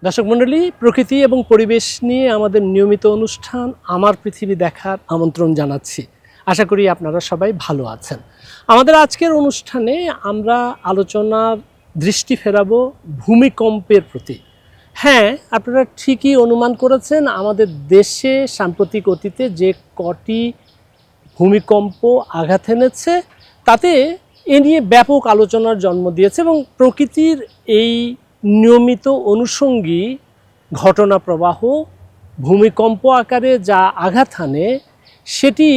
দর্শক মণ্ডলী, প্রকৃতি এবং পরিবেশ নিয়ে আমাদের নিয়মিত অনুষ্ঠান আমার পৃথিবী দেখার আমন্ত্রণ জানাচ্ছি। আশা করি আপনারা সবাই ভালো আছেন। আমাদের আজকের অনুষ্ঠানে আমরা আলোচনার দৃষ্টি ফেরাবো ভূমিকম্পের প্রতি। হ্যাঁ, আপনারা ঠিকই অনুমান করেছেন, আমাদের দেশে সাম্প্রতিক অতীতে যে কটি ভূমিকম্প আঘাত এনেছে তাতে এ নিয়ে ব্যাপক আলোচনার জন্ম দিয়েছে এবং প্রকৃতির এই নিয়মিত অনুষঙ্গী ঘটনা প্রবাহ ভূমিকম্প আকারে যা আঘাত হানে সেটি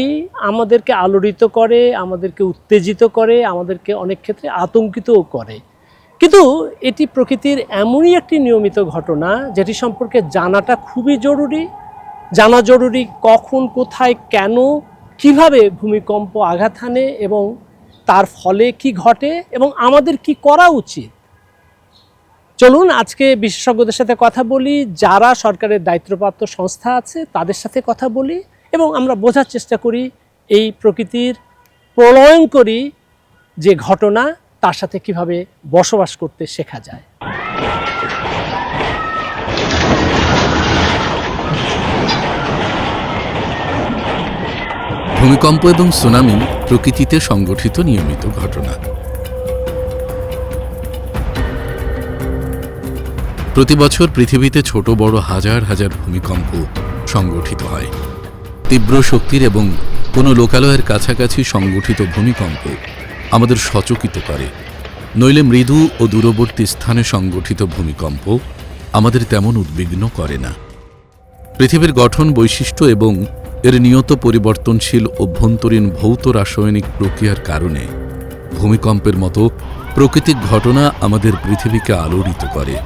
আমাদেরকে আলোড়িত করে, আমাদেরকে উত্তেজিত করে, আমাদেরকে অনেক ক্ষেত্রে আতঙ্কিতও করে। কিন্তু এটি প্রকৃতির এমনই একটি নিয়মিত ঘটনা যেটি সম্পর্কে জানাটা খুবই জরুরি। জানা জরুরি কখন, কোথায়, কেন, কিভাবে ভূমিকম্প আঘাত হানে এবং তার ফলে কি ঘটে এবং আমাদের কি করা উচিত। চলুন আজকে বিশেষজ্ঞদের সাথে কথা বলি, যারা সরকারের দায়িত্বপ্রাপ্ত সংস্থা আছে তাদের সাথে কথা বলি এবং আমরা বোঝার চেষ্টা করি এই প্রকৃতির প্রলয়ঙ্করী যে ঘটনা তার সাথে কিভাবে বসবাস করতে শেখা যায়। ভূমিকম্প এবং সুনামি প্রকৃতিতে সংঘটিত নিয়মিত ঘটনা। প্রতি বছর পৃথিবীতে ছোট বড় হাজার হাজার ভূমিকম্প সংঘটিত হয়। তীব্র শক্তির এবং কোনো লোকালয়ের কাছাকাছি সংঘটিত ভূমিকম্প আমাদের সচকিত করে, নইলে মৃদু ও দূরবর্তী স্থানে সংঘটিত ভূমিকম্প আমাদের তেমন উদ্বিগ্ন করে না। পৃথিবীর গঠন, বৈশিষ্ট্য এবং এর নিয়ত পরিবর্তনশীল অভ্যন্তরীণ ভৌত রাসায়নিক প্রক্রিয়ার কারণে ভূমিকম্পের মতো প্রাকৃতিক ঘটনা আমাদের পৃথিবীকে আলোড়িত করে।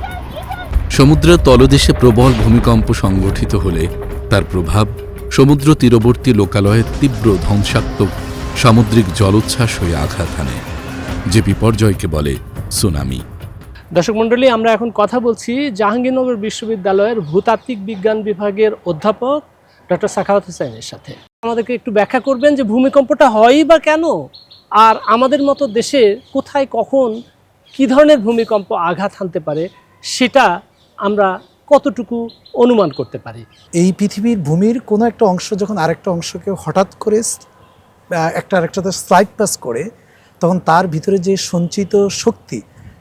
সমুদ্রের তলদেশে প্রবল ভূমিকম্প সংঘটিত হলে তার প্রভাব সমুদ্র তীরবর্তী লোকালয়ে তীব্র ধ্বংসাত্মক সামুদ্রিক জলোচ্ছ্বাস হয়ে আঘাত হানে, যে বিপর্যয়কে বলে সুনামি। দর্শক মণ্ডলী, আমরা এখন কথা বলছি জাহাঙ্গীরনগর বিশ্ববিদ্যালয়ের ভূতাত্ত্বিক বিজ্ঞান বিভাগের অধ্যাপক ডক্টর সাখাওয়াত হোসেনের সাথে। আমাদেরকে একটু ব্যাখ্যা করবেন যে ভূমিকম্পটা হয়ই বা কেন, আর আমাদের মতো দেশে কোথায়, কখন, কী ধরনের ভূমিকম্প আঘাত হানতে পারে সেটা আমরা কতটুকু অনুমান করতে পারি। এই পৃথিবীর ভূমির কোনো একটা অংশ যখন আরেকটা অংশকে হঠাৎ করে একটা আরেকটাতে স্লাইড পাস করে, তখন তার ভিতরে যে সঞ্চিত শক্তি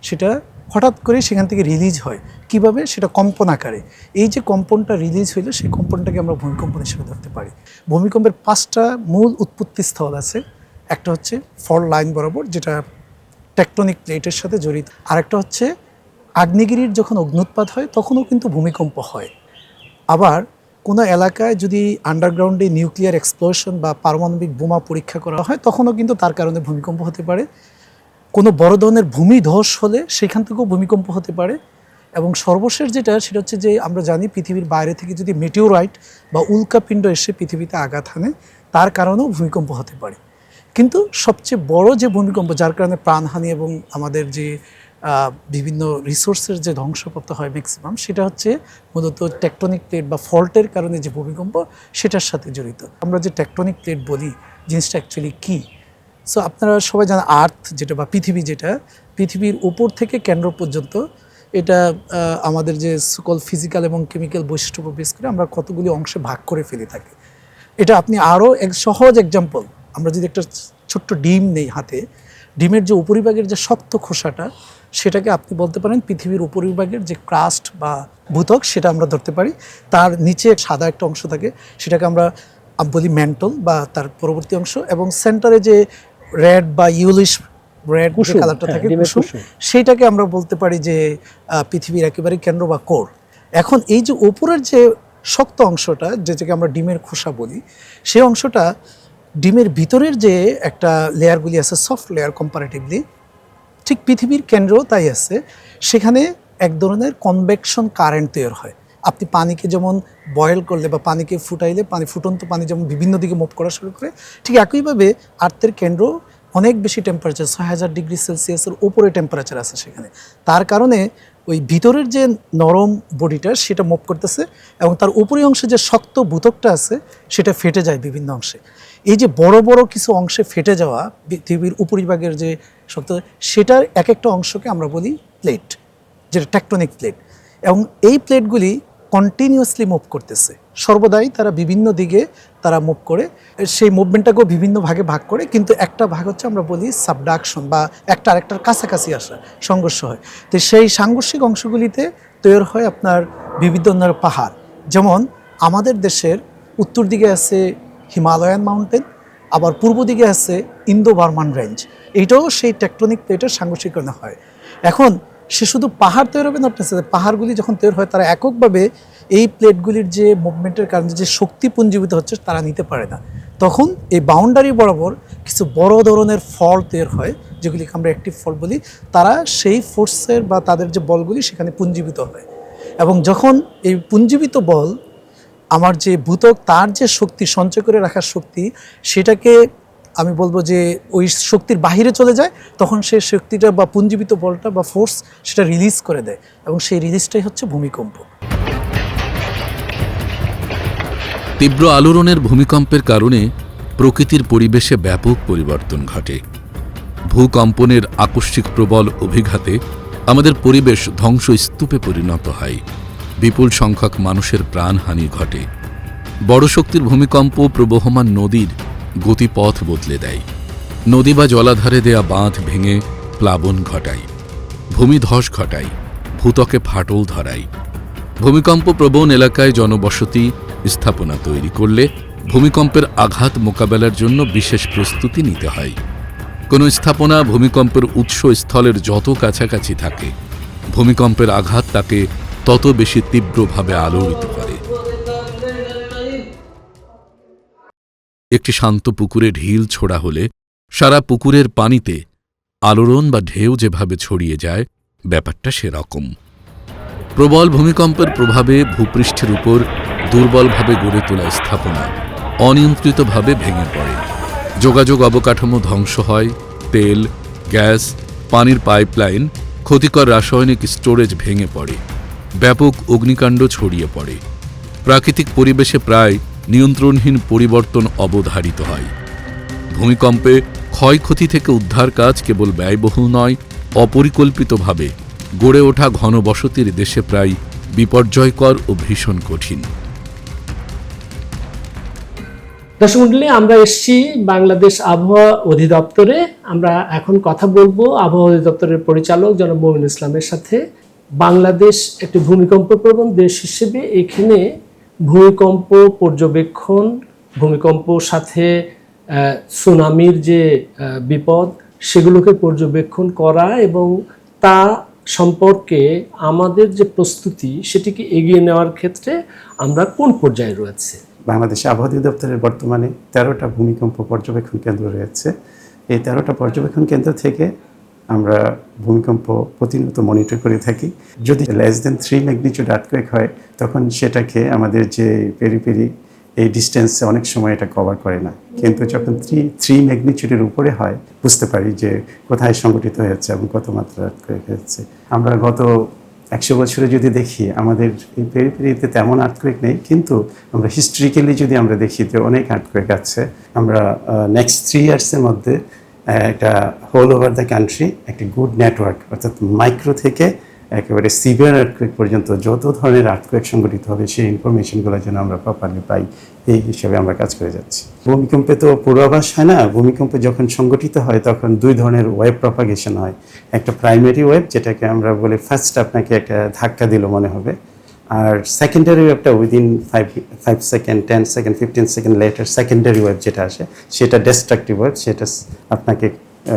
সেটা হঠাৎ করে সেখান থেকে রিলিজ হয়। কিভাবে? সেটা কম্পন আকারে। এই যে কম্পনটা রিলিজ হইলো, সেই কম্পনটাকে আমরা ভূমিকম্প হিসেবে ধরতে পারি। ভূমিকম্পের 5টা মূল উৎপত্তি স্থল আছে। একটা হচ্ছে ফল্ট লাইন বরাবর, যেটা টেকটনিক প্লেটের সাথে জড়িত। আরেকটা হচ্ছে আগ্নেয়গিরির যখন অগ্নুৎপাত হয় তখনও কিন্তু ভূমিকম্প হয়। আবার কোনো এলাকায় যদি আন্ডারগ্রাউন্ডে নিউক্লিয়ার এক্সপ্লোশন বা পারমাণবিক বোমা পরীক্ষা করা হয় তখনও কিন্তু তার কারণে ভূমিকম্প হতে পারে। কোনো বড় ধরনের ভূমিধস হলে সেখান থেকেও ভূমিকম্প হতে পারে। এবং সর্বশেষ যেটা, সেটা হচ্ছে যে আমরা জানি পৃথিবীর বাইরে থেকে যদি মেটিওরাইট বা উল্কাপিণ্ড এসে পৃথিবীতে আঘাত হানে তার কারণেও ভূমিকম্প হতে পারে। কিন্তু সবচেয়ে বড় যে ভূমিকম্প, যার কারণে প্রাণহানি এবং আমাদের যে বিভিন্ন রিসোর্সের যে ধ্বংসপ্রাপ্ত হয় ম্যাক্সিমাম, সেটা হচ্ছে মূলত টেকটনিক প্লেট বা ফল্টের কারণে যে ভূমিকম্প সেটার সাথে জড়িত। আমরা যে টেকটনিক প্লেট বলি, জিনিসটা অ্যাকচুয়ালি কী? সো আপনারা সবাই জানেন আর্থ যেটা বা পৃথিবী, যেটা পৃথিবীর উপর থেকে কেন্দ্র পর্যন্ত, এটা আমাদের যে সকল ফিজিক্যাল এবং কেমিক্যাল বৈশিষ্ট্য বেস করে আমরা কতগুলি অংশে ভাগ করে ফেলে থাকি। এটা আপনি আরও এক সহজ এক্সাম্পল, আমরা যদি একটা ছোট্ট ডিম নেই হাতে, ডিমের যে উপরিভাগের যে শক্ত খোসাটা, সেটাকে আপনি বলতে পারেন পৃথিবীর উপরিভাগের যে ক্রাস্ট বা ভূত্বক, সেটা আমরা ধরতে পারি। তার নিচে সাদা একটা অংশ থাকে, সেটাকে আমরা বলি ম্যান্টল বা তার পরবর্তী অংশ, এবং সেন্টারে যে রেড বা ইউলিশ রেড যে কালারটা থাকে, কুসুম, সেইটাকে আমরা বলতে পারি যে পৃথিবীর একেবারে কেন্দ্র বা কোর। এখন এই যে উপরের যে শক্ত অংশটা, যেটাকে আমরা ডিমের খোসা বলি, সেই অংশটা ডিমের ভিতরের যে একটা লেয়ারগুলি আছে, সফট লেয়ার কম্পারেটিভলি, ঠিক পৃথিবীর কেন্দ্রেও তাই আছে। সেখানে এক ধরনের কনভেকশন কারেন্ট তৈরি হয়। আপনি পানিকে যেমন বয়েল করলে বা পানিকে ফুটাইলে ফুটন্ত পানি যেমন বিভিন্ন দিকে মুভ করা শুরু করে, ঠিক একইভাবে আর্থের কেন্দ্র অনেক বেশি টেম্পারেচার, 6000 ডিগ্রি সেলসিয়াসের উপরে টেম্পারেচার আছে সেখানে। তার কারণে ওই ভিতরের যে নরম বডিটা সেটা মুভ করতেছে এবং তার উপরি অংশে যে শক্ত ভূত্বকটা আছে সেটা ফেটে যায় বিভিন্ন অংশে। এই যে বড় বড় কিছু অংশে ফেটে যাওয়া পৃথিবীর উপরিভাগের যে শক্ত, সেটার এক একটা অংশকে আমরা বলি প্লেট, যেটা টেকটনিক প্লেট। এবং এই প্লেটগুলি কন্টিনিউয়াসলি মুভ করতেছে, সর্বদাই তারা বিভিন্ন দিকে তারা মুভ করে, সেই মুভমেন্টটাকেও বিভিন্ন ভাগে ভাগ করে, কিন্তু একটা ভাগ হচ্ছে আমরা বলি সাবডাকশন বা একটা আরেকটার কাছাকাছি আসা, সংঘর্ষ হয়। তো সেই সাংঘর্ষিক অংশগুলিতে তৈরি হয় আপনার বিভিন্ন ধরনের পাহাড়। যেমন আমাদের দেশের উত্তর দিকে আছে হিমালয়ান মাউন্টেন, আবার পূর্ব দিকে আছে ইন্দো বার্মান রেঞ্জ, এইটাও সেই টেকটনিক প্লেটের সাংঘর্ষিকরণে হয়। এখন সে শুধু পাহাড় তৈরি হবে না, পাহাড়গুলি যখন তৈরি হয় তারা এককভাবে এই প্লেটগুলির যে মুভমেন্টের কারণে যে শক্তি পুঞ্জীভূত হচ্ছে তারা নিতে পারে না, তখন এই বাউন্ডারি বরাবর কিছু বড় ধরনের ফল তৈরি হয়, যেগুলিকে আমরা অ্যাক্টিভ ফল বলি। তারা সেই ফোর্সের বা তাদের যে বলগুলি সেখানে পুঞ্জীভূত হয়, এবং যখন এই পুঞ্জীভূত বল আমার যে ভূতক তার যে শক্তি সঞ্চয় করে রাখার শক্তি, সেটাকে আমি বলবো যে ওই শক্তির বাহিরে চলে যায়, তখন সেই শক্তিটা বা পুঞ্জীবিত বলটা বা ফোর্স সেটা রিলিজ করে দেয়, এবং সেই রিলিজটাই হচ্ছে ভূমিকম্প। তীব্র আলোড়নের ভূমিকম্পের কারণে প্রকৃতির পরিবেশে ব্যাপক পরিবর্তন ঘটে। ভূকম্পনের আকস্মিক প্রবল অভিঘাতে আমাদের পরিবেশ ধ্বংসস্তূপে পরিণত হয়, বিপুল সংখ্যক মানুষের প্রাণহানি ঘটে। বড় শক্তির ভূমিকম্প প্রবহমান নদীর গতিপথ বদলে দেয়, নদী বা জলাধারে দেয়া বাঁধ ভেঙে প্লাবন ঘটায়, ভূমিধস ঘটায়, ভূত্বকে ফাটল ধরায়। ভূমিকম্প প্রবণ এলাকায় জনবসতি স্থাপনা তৈরি করলে ভূমিকম্পের আঘাত মোকাবেলার জন্য বিশেষ প্রস্তুতি নিতে হয়। কোনো স্থাপনা ভূমিকম্পের উৎসস্থলের যত কাছাকাছি থাকে, ভূমিকম্পের আঘাত তাকে তত বেশি তীব্রভাবে আলোড়িত করে। একটি শান্ত পুকুরে ঢিল ছোড়া হলে সারা পুকুরের পানিতে আলোড়ন বা ঢেউ যেভাবে ছড়িয়ে যায়, ব্যাপারটা সেরকম। প্রবল ভূমিকম্পের প্রভাবে ভূপৃষ্ঠের উপর দুর্বলভাবে গড়ে তোলা স্থাপনা অনিয়ন্ত্রিতভাবে ভেঙে পড়ে, যোগাযোগ অবকাঠামো ধ্বংস হয়, তেল, গ্যাস, পানির পাইপলাইন, ক্ষতিকর রাসায়নিক স্টোরেজ ভেঙে পড়ে, ব্যাপক অগ্নিকাণ্ড ছড়িয়ে পড়ে। প্রাকৃতিক পরিবেশে প্রায় নিয়ন্ত্রণহীন পরিবর্তন অবধারিত হয়। ভূমিকম্পে ক্ষয়ক্ষতি থেকে উদ্ধার কাজ কেবল ব্যয়বহুল নয়, অপরিকল্পিতভাবে গড়ে ওঠা ঘনবসতির দেশে প্রায় বিপর্যয়কর ও ভীষণ কঠিন। দর্শক মণ্ডলী, আমরা এসেছি বাংলাদেশ আবহাওয়া অধিদপ্তরে। আমরা এখন কথা বলবো আবহাওয়া অধিদপ্তরের পরিচালক জনাব মমিন ইসলামের সাথে। বাংলাদেশ একটি ভূমিকম্প প্রবণ দেশ হিসেবে এখানে ভূমিকম্প পর্যবেক্ষণ, ভূমিকম্পর সাথে সুনামির যে বিপদ, সেগুলোকে পর্যবেক্ষণ করা এবং তা সম্পর্কে আমাদের যে প্রস্তুতি সেটিকে এগিয়ে নেওয়ার ক্ষেত্রে আমরা কোন পর্যায়ে রয়েছে। বাংলাদেশ আবহাওয়া অধিদপ্তরের বর্তমানে 13টা ভূমিকম্প পর্যবেক্ষণ কেন্দ্র রয়েছে। এই 13টা পর্যবেক্ষণ কেন্দ্র থেকে আমরা ভূমিকম্প প্রতিনিয়ত মনিটর করে থাকি। যদি লেস দেন 3 ম্যাগনিটিউড আর্থকুয়েক হয়, তখন সেটাকে আমাদের যে পেরিপেরি এই ডিস্টেন্সে অনেক সময় এটা কভার করে না, কিন্তু যখন 3 ম্যাগনিটিউডের উপরে হয় বুঝতে পারি যে কোথায় সংঘটিত হয়েছে এবং কত মাত্রা আর্থকুয়েক হয়েছে। আমরা গত 100 বছরে যদি দেখি, আমাদের এই পেরিপেরিতে তেমন আর্থকুয়েক নেই, কিন্তু আমরা হিস্ট্রিক্যালি যদি আমরা দেখি যে অনেক আর্থকুয়েক আছে। আমরা নেক্সট 3 ইয়ার্সের মধ্যে একটা হোল ওভার দ্য কান্ট্রি একটা গুড নেটওয়ার্ক, অর্থাৎ মাইক্রো থেকে একেবারে সিভিয়ার আর্থকুয়েক পর্যন্ত যত ধরনের আর্থকুয়েক সংঘটিত হবে সেই ইনফরমেশনগুলো যেন আমরা প্রপারলি পাই, এই হিসাবে আমরা কাজ করে যাচ্ছি। ভূমিকম্পে তো পূর্বাভাস হয় না, ভূমিকম্প যখন সংঘটিত হয় তখন 2 ধরনের ওয়েভ প্রপাগেশন হয়। একটা প্রাইমারি ওয়েভ, যেটাকে আমরা বলি ফার্স্ট আপনাকে একটা ধাক্কা দিল মনে হবে, আর সেকেন্ডারি ওয়েভটা within 5 second, 10 second, 15 second later secondary wave যেটা আসে, সেটা ডিস্ট্রাকটিভ ওয়েভ, সেটা আপনাকে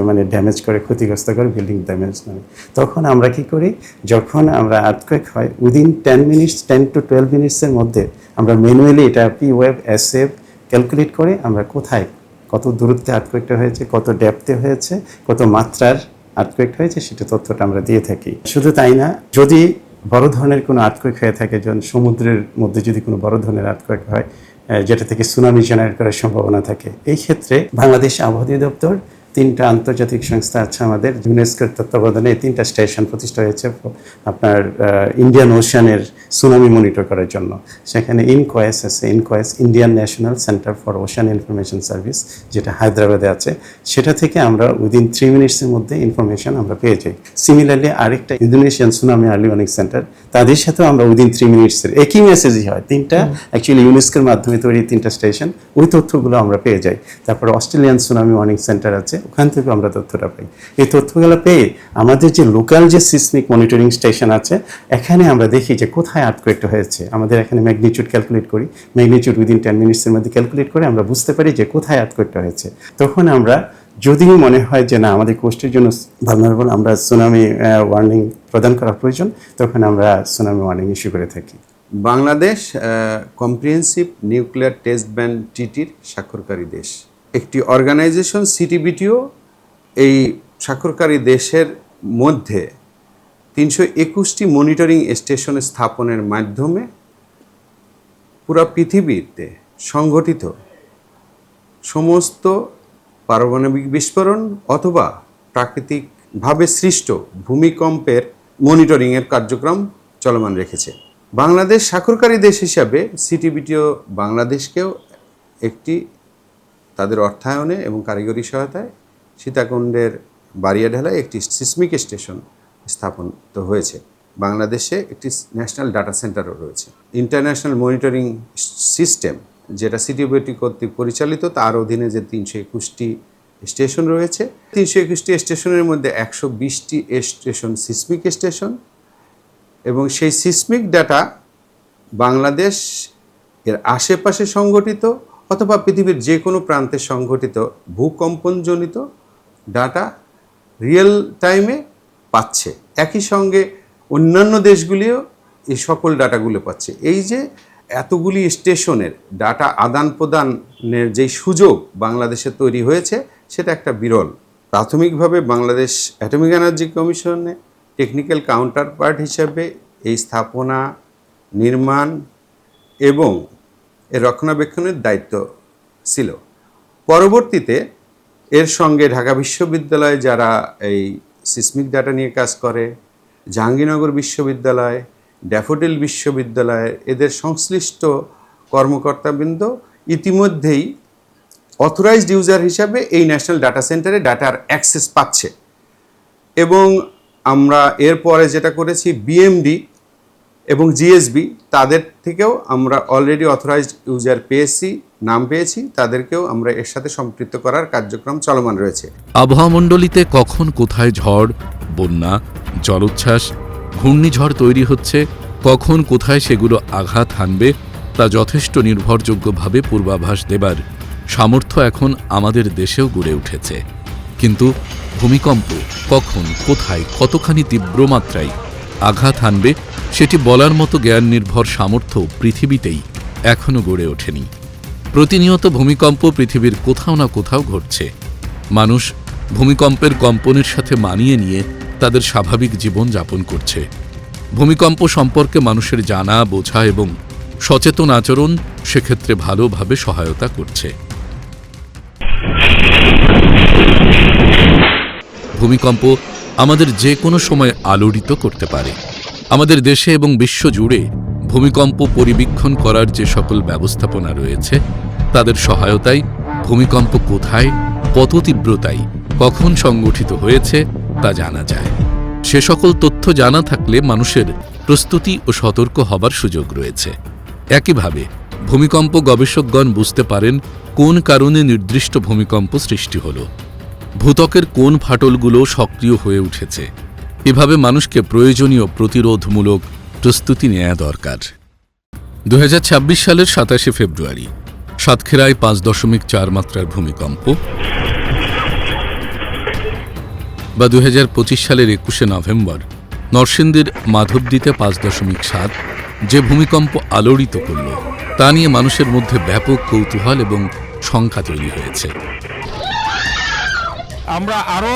মানে ড্যামেজ করে, ক্ষতিগ্রস্ত করে, বিল্ডিং ড্যামেজ নয়। তখন আমরা কি করি, যখন আমরা আর্থকুয়েক হয় উইদিন 10 মিনিটস 10 to 12 মিনিটসের মধ্যে আমরা ম্যানুয়ালি এটা P wave, S wave calculate করে আমরা কোথায় কত দূরত্বে আর্থকুয়েকটা হয়েছে, কত ডেপথে হয়েছে, কত মাত্রার আর্থকুয়েক হয়েছে, সেটা তথ্যটা আমরা দিয়ে থাকি। শুধু তাই না, যদি বড় ধরনের কোনো আর্থকুয়েক হয়ে থাকে, যখন সমুদ্রের মধ্যে যদি কোনো বড় ধরনের আর্থকুয়েক হয় যেটা থেকে সুনামি জেনারেট করার সম্ভাবনা থাকে, এই ক্ষেত্রে বাংলাদেশ আবহাওয়া অধিদপ্তর 3টা আন্তর্জাতিক সংস্থা আছে আমাদের, ইউনেস্কোর তত্ত্বাবধানে এই 3টা স্টেশন প্রতিষ্ঠা হয়েছে আপনার ইন্ডিয়ান ওশানের সুনামি মনিটর করার জন্য। সেখানে ইনকোয়েস আছে, INCOIS Indian National Centre for Ocean Information Service, যেটা হায়দ্রাবাদে আছে। সেটা থেকে আমরা উইদিন 3 মিনিটসের মধ্যে ইনফরমেশন আমরা পেয়ে যাই। সিমিলারলি আরেকটা Indonesian tsunami early warning centre, তাদের সাথেও আমরা উইদিন 3 মিনিটসের একই মেসেজই হয়। 3টা অ্যাকচুয়ালি ইউনেস্কোর মাধ্যমে তৈরি 3টা স্টেশন, ওই তথ্যগুলো আমরা পেয়ে যাই। তারপর অস্ট্রেলিয়ান সুনামি ওয়ার্নিং সেন্টার আছে, ওখান থেকে আমরা তথ্যটা পাই। এই তথ্যগুলো পেয়ে আমাদের যে লোকাল যে সিসমিক মনিটরিং স্টেশন আছে, এখানে আমরা দেখি যে কোথায় আর্থকোয়েকটা হয়েছে। আমাদের এখানে ম্যাগনিটিউড ক্যালকুলেট করি, ম্যাগনিটিউড উইদিন 10 মিনিটসের মধ্যে ক্যালকুলেট করে আমরা বুঝতে পারি যে কোথায় আর্থকোয়েকটা হয়েছে। তখন আমরা যদি মনে হয় যে না আমাদের কোস্টের জন্য ভালনারেবল, আমরা সুনামি ওয়ার্নিং প্রদান করা প্রয়োজন, তখন আমরা সুনামি ওয়ার্নিং ইস্যু করে থাকি। Bangladesh comprehensive nuclear test ban ট্রিটির স্বাক্ষরকারী দেশ। একটি অর্গানাইজেশন সিটিবিটিও এই স্বাক্ষরকারী দেশের মধ্যে 321টি মনিটরিং স্টেশন স্থাপনের মাধ্যমে পুরো পৃথিবীতে সংঘটিত সমস্ত পারমাণবিক বিস্ফোরণ অথবা প্রাকৃতিকভাবে সৃষ্ট ভূমিকম্পের মনিটরিংয়ের কার্যক্রম চলমান রেখেছে। বাংলাদেশ স্বাক্ষরকারী দেশ হিসাবে সিটিবিটিও বাংলাদেশকেও একটি তাদের অর্থায়নে এবং কারিগরি সহায়তায় সীতাকুণ্ডের বারিয়াঢালায় একটি সিসমিক স্টেশন স্থাপন হয়েছে। বাংলাদেশে একটি ন্যাশনাল ডাটা সেন্টারও রয়েছে। ইন্টারন্যাশনাল মনিটরিং সিস্টেম, যেটা সিটিবিটি কর্তৃক পরিচালিত, তার অধীনে যে 321টি স্টেশন রয়েছে, 321টি স্টেশনের মধ্যে 120টি স্টেশন সিসমিক স্টেশন, এবং সেই সিসমিক ডাটা বাংলাদেশ এর আশেপাশে সংঘটিত অথবা পৃথিবীর যে কোনো প্রান্তে সংঘটিত ভূকম্পনজনিত ডাটা রিয়েল টাইমে পাচ্ছে। একই সঙ্গে অন্যান্য দেশগুলিও এই সকল ডাটাগুলো পাচ্ছে। এই যে এতগুলি স্টেশনের ডাটা আদান প্রদানের যেই সুযোগ বাংলাদেশে তৈরি হয়েছে, সেটা একটা বিরল। প্রাথমিকভাবে বাংলাদেশ অ্যাটমিক এনার্জি কমিশনে টেকনিক্যাল কাউন্টার পার্ট হিসাবে এই স্থাপনা নির্মাণ এবং এর রক্ষণাবেক্ষণের দায়িত্ব ছিল। পরবর্তীতে এর সঙ্গে ঢাকা বিশ্ববিদ্যালয়ে যারা এই সিসমিক ডাটা নিয়ে কাজ করে, জাহাঙ্গীরনগর বিশ্ববিদ্যালয়, ড্যাফোডিল বিশ্ববিদ্যালয়, এদের সংশ্লিষ্ট কর্মকর্তাবৃন্দ ইতিমধ্যেই অথরাইজড ইউজার হিসাবে এই ন্যাশনাল ডাটা সেন্টারে ডাটার অ্যাক্সেস পাচ্ছে। এবং আমরা এরপরে যেটা করেছি, বিএমডি এবং জিএসবি, তাদের থেকেও আমরা অলরেডি অথরাইজড ইউজার পেয়েছি, নাম পেয়েছি, তাদেরকেও আমরা এর সাথে সম্পৃক্ত করার কার্যক্রম চলমান রয়েছে। আবহাওয়া মণ্ডলীতে কখন কোথায় ঝড়, বন্যা, জলোচ্ছ্বাস, ঘূর্ণিঝড় তৈরি হচ্ছে, কখন কোথায় সেগুলো আঘাত হানবে, তা যথেষ্ট নির্ভরযোগ্যভাবে পূর্বাভাস দেবার সামর্থ্য এখন আমাদের দেশেও গড়ে উঠেছে। কিন্তু ভূমিকম্প কখন, কোথায়, কতখানি তীব্র মাত্রায় আঘাত হানবে, সেটি বলার মতো জ্ঞান নির্ভর সামর্থ্য পৃথিবীতেই এখনও গড়ে ওঠেনি। প্রতিনিয়ত ভূমিকম্প পৃথিবীর কোথাও না কোথাও ঘটছে। মানুষ ভূমিকম্পের কম্পনের সাথে মানিয়ে নিয়ে তাদের স্বাভাবিক জীবন যাপন করছে। ভূমিকম্প সম্পর্কে মানুষের জানা, বোঝা এবং সচেতন আচরণ সেক্ষেত্রে ভালোভাবে সহায়তা করছে। ভূমিকম্প আমাদের যে কোনো সময় আলোড়িত করতে পারে। আমাদের দেশে এবং বিশ্ব জুড়ে ভূমিকম্প পরিবীক্ষণ করার যে সকল ব্যবস্থাপনা রয়েছে, তাদের সহায়তায় ভূমিকম্প কোথায়, কত তীব্রতায়, কখন সংগঠিত হয়েছে তা জানা যায়। সে সকল তথ্য জানা থাকলে মানুষের প্রস্তুতি ও সতর্ক হবার সুযোগ রয়েছে। একইভাবে ভূমিকম্প গবেষকগণ বুঝতে পারেন কোন কারণে নির্দিষ্ট ভূমিকম্প সৃষ্টি হল, ভূত্বকের কোন ফাটলগুলো সক্রিয় হয়ে উঠেছে। এভাবে মানুষকে প্রয়োজনীয় প্রতিরোধমূলক প্রস্তুতি নেওয়া দরকার। 2026 সালের 27 ফেব্রুয়ারি সাতক্ষীরায় 5.4 মাত্রার ভূমিকম্প, বা 2025 সালের 21 নভেম্বর নরসিংদীর মাধবদীতে 5.7 যে ভূমিকম্প আলোড়িত করল, তা নিয়ে মানুষের মধ্যে ব্যাপক কৌতূহল এবং শঙ্কা তৈরি হয়েছে। আমরা আরও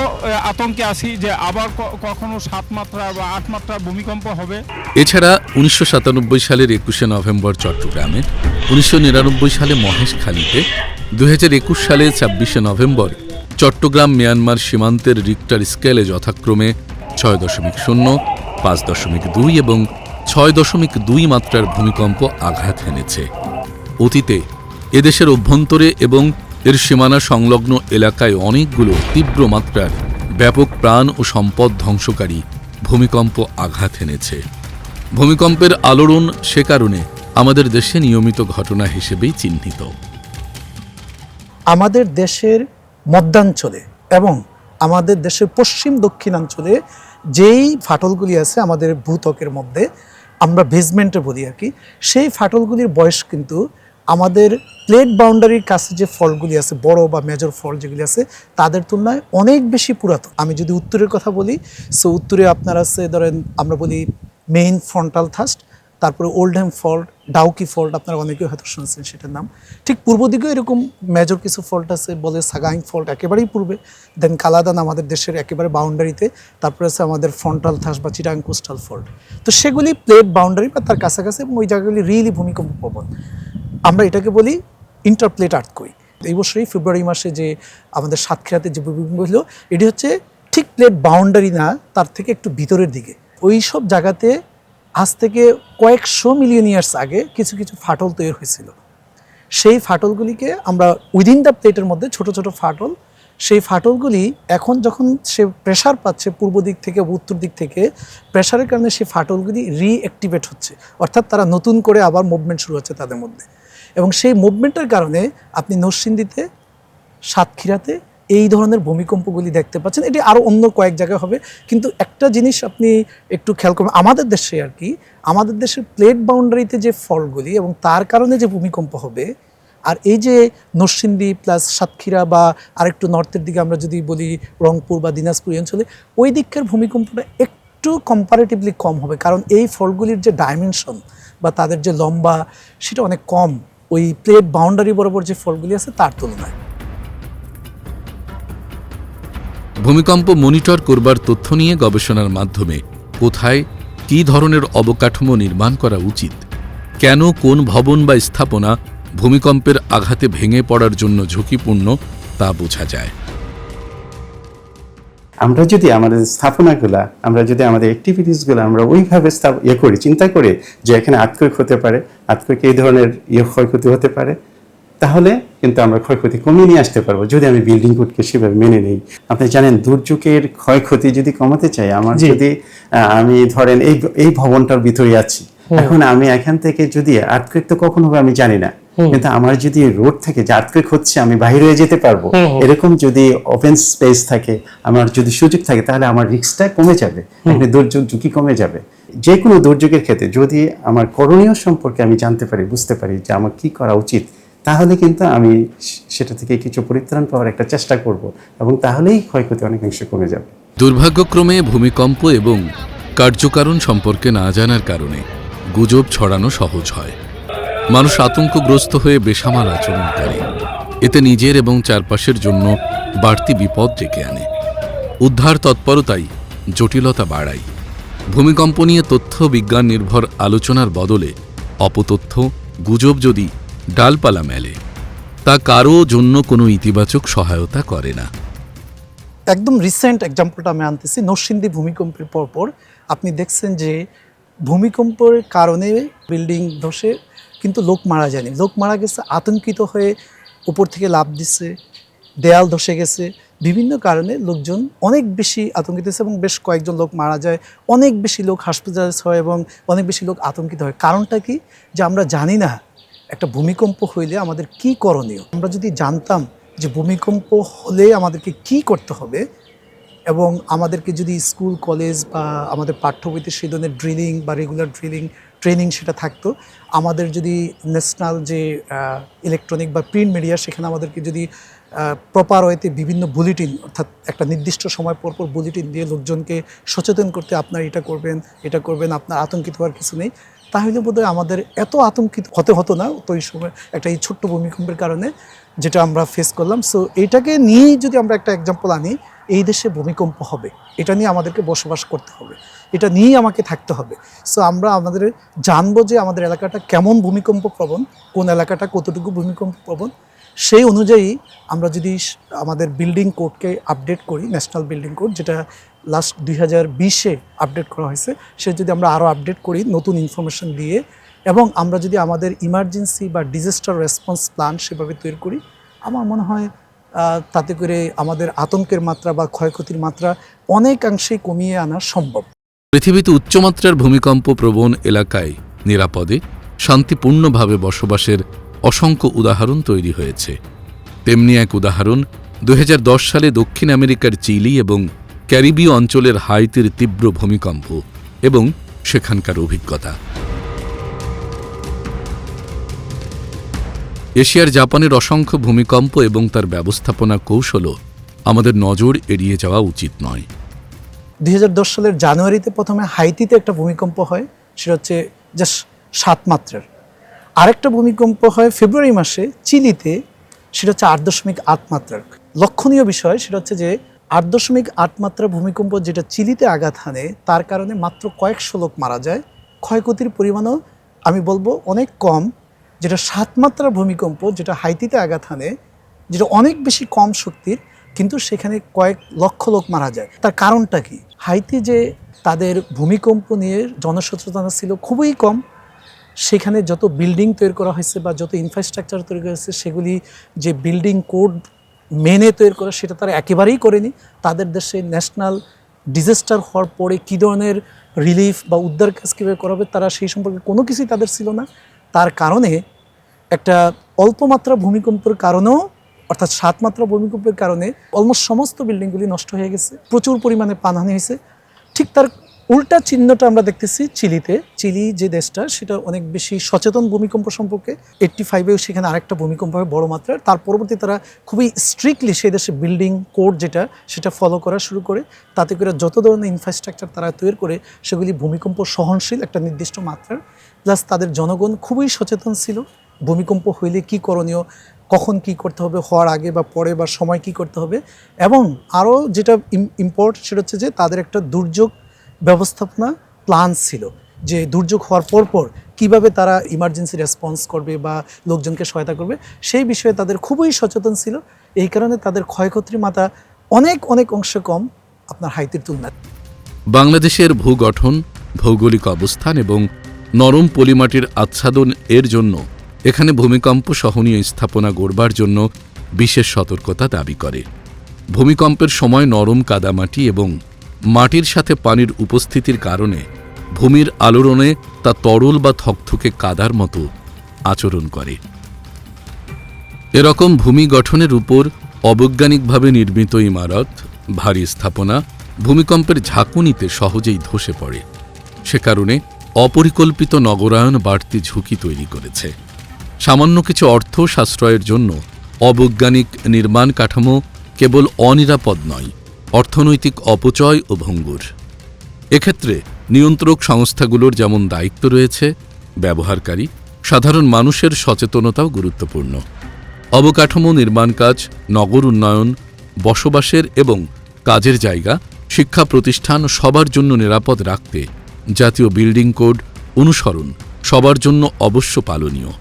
আতঙ্কে আছি যে আবার কখনো 7 মাত্রা বা 8 মাত্রা ভূমিকম্প হবে। এছাড়া 1997 সালের 21 নভেম্বর চট্টগ্রামে, 1999 সালে মহেশখালীতে, 2021 সালে 26 নভেম্বর চট্টগ্রাম মিয়ানমার সীমান্তের রিক্টার স্কেলে যথাক্রমে 6.0, 5.2 এবং 6.2 মাত্রার ভূমিকম্প আঘাত হেনেছে। অতীতে এদেশের অভ্যন্তরে এবং এর সীমানা সংলগ্ন এলাকায় অনেকগুলো তীব্র মাত্রার ব্যাপক প্রাণ ও সম্পদ ধ্বংসকারী ভূমিকম্প আঘাত হেনেছে। ভূমিকম্পের আলোড়ন সে কারণে আমাদের দেশে নিয়মিত ঘটনা হিসেবেই চিহ্নিত। আমাদের দেশের মধ্যাঞ্চলে এবং আমাদের দেশের পশ্চিম দক্ষিণাঞ্চলে যেই ফাটলগুলি আছে আমাদের ভূত্বকের মধ্যে, আমরা বেসমেন্টে বলি আর কি, সেই ফাটলগুলির বয়স কিন্তু আমাদের প্লেট বাউন্ডারির কাছে যে ফল্টগুলি আছে, বড় বা মেজর ফল্ট যেগুলি আছে, তাদের তুলনায় অনেক বেশি পুরাতন। আমি যদি উত্তরের কথা বলি, সো উত্তরে আপনার আছে ধরেন আমরা বলি মেইন ফ্রন্টাল থার্স্ট, তারপরে ওল্ডহ্যাম ফল্ট, ডাউকি ফল্ট, আপনারা অনেকেই হয়তো শুনেছেন সেটার নাম। ঠিক পূর্ব দিকেও এরকম মেজর কিছু ফল্ট আছে, বলে সাগাইং ফল্ট একেবারেই পূর্বে, দেন কালাদান আমাদের দেশের একেবারে বাউন্ডারিতে, তারপরে আছে আমাদের ফ্রন্টাল থার্স্ট বা চিটাং কোস্টাল ফল্ট। তো সেগুলি প্লেট বাউন্ডারি বা তার কাছাকাছি, এবং ওই জায়গাগুলি রিয়েলি ভূমিকম্প প্রবণ। আমরা এটাকে বলি ইন্টারপ্লেট আর্থকোয়েক। এই বছরই ফেব্রুয়ারি মাসে যে আমাদের সাতক্ষীরাতে যে ভূমিকম্প হলো, এটি হচ্ছে ঠিক প্লেট বাউন্ডারি না, তার থেকে একটু ভিতরের দিকে। ওই সব জায়গাতে আজ থেকে কয়েকশো মিলিয়ন ইয়ার্স আগে কিছু কিছু ফাটল তৈরি হয়েছিল। সেই ফাটলগুলিকে আমরা উইদিন দ্য প্লেটের মধ্যে ছোট ছোট ফাটল, সেই ফাটলগুলি এখন যখন সে প্রেশার পাচ্ছে পূর্ব দিক থেকে উত্তর দিক থেকে, প্রেশারের কারণে সেই ফাটলগুলি রিঅ্যাক্টিভেট হচ্ছে, অর্থাৎ তারা নতুন করে আবার মুভমেন্ট শুরু হচ্ছে তাদের মধ্যে। এবং সেই মুভমেন্টের কারণে আপনি নরসিংদীতে, সাতক্ষীরাতে এই ধরনের ভূমিকম্পগুলি দেখতে পাচ্ছেন। এটি আরও অন্য কয়েক জায়গায় হবে, কিন্তু একটা জিনিস আপনি একটু খেয়াল করবেন, আমাদের দেশে আর কি, আমাদের দেশের প্লেট বাউন্ডারিতে যে ফল্টগুলি এবং তার কারণে যে ভূমিকম্প হবে, আর এই যে নরসিংদী প্লাস সাতক্ষীরা বা আরেকটু নর্থের দিকে আমরা যদি বলি রংপুর বা দিনাজপুর এই অঞ্চলে, ওই দিককার ভূমিকম্পটা একটু কম্পারেটিভলি কম হবে, কারণ এই ফল্টগুলির যে ডাইমেনশন বা তাদের যে লম্বা, সেটা অনেক কম ওই প্লেট বাউন্ডারি বরাবর যে ফল্টগুলি আছে তার তুলনায়। ভূমিকম্প মনিটর করবার তথ্য নিয়ে গবেষণার মাধ্যমে কোথায় কী ধরনের অবকাঠামো নির্মাণ করা উচিত, কেন কোন ভবন বা স্থাপনা ভূমিকম্পের আঘাতে ভেঙে পড়ার জন্য ঝুঁকিপূর্ণ তা বোঝা যায়। আমরা যদি আমাদের স্থাপনাগুলা, আমরা যদি আমাদের অ্যাক্টিভিটিসগুলো আমরা ওইভাবে করি, চিন্তা করে যে এখানে আর্থকুয়েক হতে পারে, আর্থকুয়েক এই ধরনের ক্ষয়ক্ষতি হতে পারে, তাহলে কিন্তু আমরা ক্ষয়ক্ষতি কমিয়ে নিয়ে আসতে পারবো, যদি আমি বিল্ডিং কোডকে সেভাবে মেনে নেই। আপনি জানেন দুর্যোগের ক্ষয়ক্ষতি যদি কমাতে চাই, আমার যদি আমি ধরেন এই ভবনটার ভিতরে আছি, এখন আমি এখান থেকে যদি আর্থকুয়েক তো কখন হবে আমি জানি না, কিন্তু আমার যদি রোড থেকে যে আর্থকুয়েক হচ্ছে আমি বাইরে হয়ে যেতে পারবো, এরকম যদি ওপেন স্পেস থাকে, আমার যদি সুযোগ থাকে, তাহলে আমার রিস্কটা কমে যাবে, দুর্যোগ ঝুঁকি কমে যাবে। যে কোনো দুর্যোগের ক্ষেত্রে যদি আমার করণীয় সম্পর্কে আমি জানতে পারি, বুঝতে পারি যে আমার কি করা উচিত, তাহলে কিন্তু আমি সেটা থেকে কিছু পরিত্রাণ পাওয়ার একটা চেষ্টা করব, এবং তাহলেই ক্ষয়ক্ষতি অনেকাংশ কমে যাবে। দুর্ভাগ্যক্রমে ভূমিকম্প এবং কার্যকারণ সম্পর্কে না জানার কারণে গুজব ছড়ানো সহজ হয়। মানুষ আতঙ্কগ্রস্ত হয়ে বেসামাল আচরণ করে, এতে নিজের এবং চারপাশের জন্য বাড়তি বিপদ ডেকে আনে। উদ্ধার তৎপরতাই জটিলতা বাড়ায়। ভূমিকম্প নিয়ে তথ্য বিজ্ঞান নির্ভর আলোচনার বদলে অপতথ্য, গুজব যদি ডালপালা মেলে, তা কারও জন্য কোনো ইতিবাচক সহায়তা করে না। একদম রিসেন্ট এক্সাম্পলটা আমি আনতেছি, নরসিংদী ভূমিকম্পের পরপর আপনি দেখছেন যে ভূমিকম্পের কারণে বিল্ডিং ধসে কিন্তু লোক মারা যায়নি, লোক মারা গেছে আতঙ্কিত হয়ে উপর থেকে লাফ দিচ্ছে, দেয়াল ধসে গেছে, বিভিন্ন কারণে লোকজন অনেক বেশি আতঙ্কিত হয়েছে এবং বেশ কয়েকজন লোক মারা যায়, অনেক বেশি লোক হসপিটালাইজ হয় এবং অনেক বেশি লোক আতঙ্কিত হয়। কারণটা কি? যে আমরা জানি না একটা ভূমিকম্প হইলে আমাদের কি করণীয়। আমরা যদি জানতাম যে ভূমিকম্প হলে আমাদেরকে কি করতে হবে, এবং আমাদেরকে যদি স্কুল কলেজ বা আমাদের পাঠ্য বইতে সেই ধরনের ড্রিলিং বা রেগুলার ট্রেনিং সেটা থাকতো, আমাদের যদি ন্যাশনাল যে ইলেকট্রনিক বা প্রিন্ট মিডিয়া, সেখানে আমাদেরকে যদি প্রপার ওয়েতে বিভিন্ন বুলেটিন, অর্থাৎ একটা নির্দিষ্ট সময় পর পর বুলেটিন দিয়ে লোকজনকে সচেতন করতে, আপনার এটা করবেন, আপনার আতঙ্কিত হওয়ার কিছু নেই, তাহলে বোধহয় আমাদের এত আতঙ্কিত হতো না তো এই সময় একটা এই ছোট্ট ভূমিকম্পের কারণে যেটা আমরা ফেস করলাম। সো এইটাকে নিয়েই যদি আমরা একটা এক্সাম্পল আনি, এই দেশে ভূমিকম্প হবে, এটা নিয়ে আমাদেরকে বসবাস করতে হবে, এটা নিয়েই আমাকে থাকতে হবে। সো আমরা আমাদের জানবো যে আমাদের এলাকাটা কেমন ভূমিকম্প প্রবণ, কোন এলাকাটা কতটুকু ভূমিকম্প প্রবণ, সেই অনুযায়ী আমরা যদি আমাদের বিল্ডিং কোডকে আপডেট করি, ন্যাশনাল বিল্ডিং কোড যেটা লাস্ট 2020-এ আপডেট করা হয়েছে, সে যদি আমরা আরও আপডেট করি নতুন ইনফরমেশন দিয়ে, এবং আমরা যদি আমাদের ইমার্জেন্সি বা ডিজাস্টার রেসপন্স প্ল্যান সেভাবে তৈরি করি, আমার মনে হয় তাতে করে আমাদের আতঙ্কের মাত্রা বা ক্ষয়ক্ষতির মাত্রা অনেকাংশেই কমিয়ে আনা সম্ভব। পৃথিবীতে উচ্চমাত্রার ভূমিকম্প প্রবণ এলাকায় নিরাপদে শান্তিপূর্ণভাবে বসবাসের অসংখ্য উদাহরণ তৈরি হয়েছে। তেমনি এক উদাহরণ 2010 সালে দক্ষিণ আমেরিকার চিলি এবং ক্যারিবীয় অঞ্চলের হাইতির তীব্র ভূমিকম্প এবং সেখানকার অভিজ্ঞতা। এশিয়ার জাপানের অসংখ্য ভূমিকম্প এবং তার ব্যবস্থাপনা কৌশলও আমাদের নজর এড়িয়ে যাওয়া উচিত নয়। 2010 সালের জানুয়ারিতে প্রথমে হাইতিতে একটা ভূমিকম্প হয়, সেটা হচ্ছে জাস্ট 7 মাত্রার। আরেকটা ভূমিকম্প হয় ফেব্রুয়ারি মাসে চিলিতে, সেটা হচ্ছে 8.8 মাত্রার। লক্ষণীয় বিষয় সেটা হচ্ছে যে 8.8 মাত্রা ভূমিকম্প যেটা চিলিতে আঘাত হানে, তার কারণে মাত্র কয়েকশো লোক মারা যায়। ক্ষয়ক্ষতির পরিমাণও আমি বলবো অনেক কম। যেটা 7 মাত্রার ভূমিকম্প যেটা হাইতিতে আঘাত হানে, যেটা অনেক বেশি কম শক্তির, কিন্তু সেখানে কয়েক লক্ষ লোক মারা যায়। তার কারণটা কি? হাইতি যে তাদের ভূমিকম্প নিয়ে জনসচেতনতা ছিল খুবই কম। সেখানে যত বিল্ডিং তৈরি করা হয়েছে বা যত ইনফ্রাস্ট্রাকচার তৈরি করা হয়েছে, সেগুলি যে বিল্ডিং কোড মেনে তৈরি করা, সেটা তারা একেবারেই করেনি। তাদের দেশে ন্যাশনাল ডিজাস্টার হওয়ার পরে কী ধরনের রিলিফ বা উদ্ধার কাজ কীভাবে করা হবে, তারা সেই সম্পর্কে কোনো কিছুই তাদের ছিল না। তার কারণে একটা অল্প মাত্রা ভূমিকম্পের কারণেও, অর্থাৎ 7 মাত্রা ভূমিকম্পের কারণে অলমোস্ট সমস্ত বিল্ডিংগুলি নষ্ট হয়ে গেছে, প্রচুর পরিমাণে প্রাণহানি হয়েছে। ঠিক তার উল্টা চিহ্নটা আমরা দেখতেছি চিলিতে। চিলি যে দেশটা, সেটা অনেক বেশি সচেতন ভূমিকম্প সম্পর্কে। 85-এও সেখানে আরেকটা ভূমিকম্প হয় বড় মাত্রার। তার পরবর্তী তারা খুবই স্ট্রিক্টলি সেই দেশে বিল্ডিং কোড যেটা, সেটা ফলো করা শুরু করে। তাতে করে যত ধরনের ইনফ্রাস্ট্রাকচার তারা তৈরি করে, সেগুলি ভূমিকম্প সহনশীল একটা নির্দিষ্ট মাত্রার। প্লাস তাদের জনগণ খুবই সচেতন ছিল ভূমিকম্প হইলে কি করণীয়, কখন কি করতে হবে, হওয়ার আগে বা পরে বা সময় কি করতে হবে। এবং আরও যেটা ইম্পর্টেন্ট সেটা হচ্ছে যে তাদের একটা দুর্যোগ ব্যবস্থাপনা প্ল্যান ছিল, যে দুর্যোগ হওয়ার পর কিভাবে তারা ইমার্জেন্সি রেসপন্স করবে বা লোকজনকে সহায়তা করবে, সেই বিষয়ে তাদের খুবই সচেতন ছিল। এই কারণে তাদের ক্ষয়ক্ষতির মাত্রা অনেক অনেক অংশে কম আপনার হাইতির তুলনায়। বাংলাদেশের ভূগঠন, ভৌগোলিক অবস্থান এবং নরম পলিমাটির আচ্ছাদন এর জন্য এখানে ভূমিকম্প সহনীয় স্থাপনা গড়বার জন্য বিশেষ সতর্কতা দাবি করে। ভূমিকম্পের সময় নরম কাদামাটি এবং মাটির সাথে পানির উপস্থিতির কারণে ভূমির আলোড়নে তা তরল বা থকথকে কাদার মতো আচরণ করে। এরকম ভূমি গঠনের উপর অবৈজ্ঞানিকভাবে নির্মিত ইমারত, ভারী স্থাপনা ভূমিকম্পের ঝাঁকুনিতে সহজেই ধসে পড়ে। সে কারণে অপরিকল্পিত নগরায়ন বাড়তি ঝুঁকি তৈরি করেছে। সামান্য কিছু অর্থ সাশ্রয়ের জন্য অবৈজ্ঞানিক নির্মাণ কাঠামো কেবল অনিরাপদ নয়, অর্থনৈতিক অপচয় ও ভঙ্গুর। এক্ষেত্রে নিয়ন্ত্রক সংস্থাগুলোর যেমন দায়িত্ব রয়েছে, ব্যবহারকারী সাধারণ মানুষের সচেতনতাও গুরুত্বপূর্ণ। অবকাঠামো নির্মাণ কাজ, নগর উন্নয়ন, বসবাসের এবং কাজের জায়গা, শিক্ষা প্রতিষ্ঠান সবার জন্য নিরাপদ রাখতে জাতীয় বিল্ডিং কোড অনুসরণ সবার জন্য অবশ্য পালনীয়।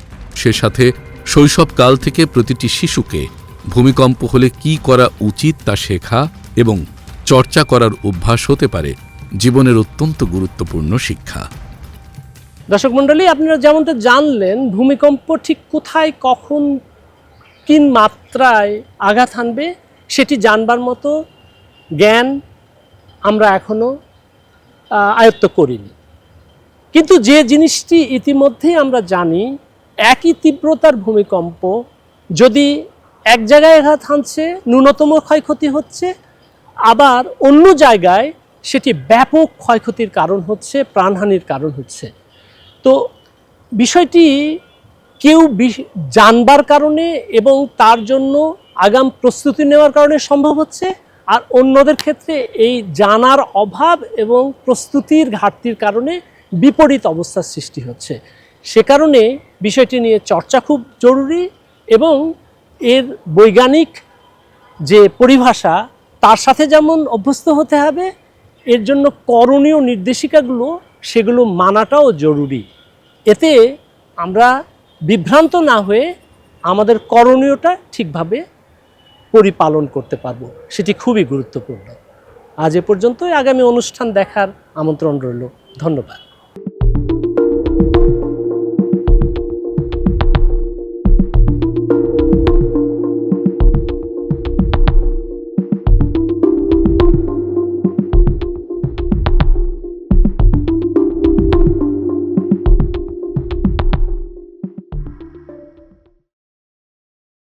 সে সাথে শৈশবকাল থেকে প্রতিটি শিশুকে ভূমিকম্প হলে কী করা উচিত তা শেখা এবং চর্চা করার অভ্যাস হতে পারে জীবনের অত্যন্ত গুরুত্বপূর্ণ শিক্ষা। দর্শক মণ্ডলী, আপনারা যেমনটা জানলেন, ভূমিকম্প ঠিক কোথায়, কখন, কিন মাত্রায় আঘাত হানবে সেটি জানবার মতো জ্ঞান আমরা এখনও আয়ত্ত করিনি। কিন্তু যে জিনিসটি ইতিমধ্যেই আমরা জানি, একই তীব্রতার ভূমিকম্প যদি এক জায়গায় আঘাত হানছে ন্যূনতম ক্ষয়ক্ষতি হচ্ছে, আবার অন্য জায়গায় সেটি ব্যাপক ক্ষয়ক্ষতির কারণ হচ্ছে, প্রাণহানির কারণ হচ্ছে। তো বিষয়টি কেউ জানবার কারণে এবং তার জন্য আগাম প্রস্তুতি নেওয়ার কারণে সম্ভব হচ্ছে, আর অন্যদের ক্ষেত্রে এই জানার অভাব এবং প্রস্তুতির ঘাটতির কারণে বিপরীত অবস্থার সৃষ্টি হচ্ছে। সে কারণে বিষয়টি নিয়ে চর্চা খুব জরুরি এবং এর বৈজ্ঞানিক যে পরিভাষা তার সাথে যেমন অভ্যস্ত হতে হবে, এর জন্য করণীয় নির্দেশিকাগুলো সেগুলো মানাটাও জরুরি। এতে আমরা বিভ্রান্ত না হয়ে আমাদের করণীয়টা ঠিকভাবে পরিপালন করতে পারবো, সেটি খুবই গুরুত্বপূর্ণ। আজ এ পর্যন্তই, আগামী অনুষ্ঠান দেখার আমন্ত্রণ রইল। ধন্যবাদ।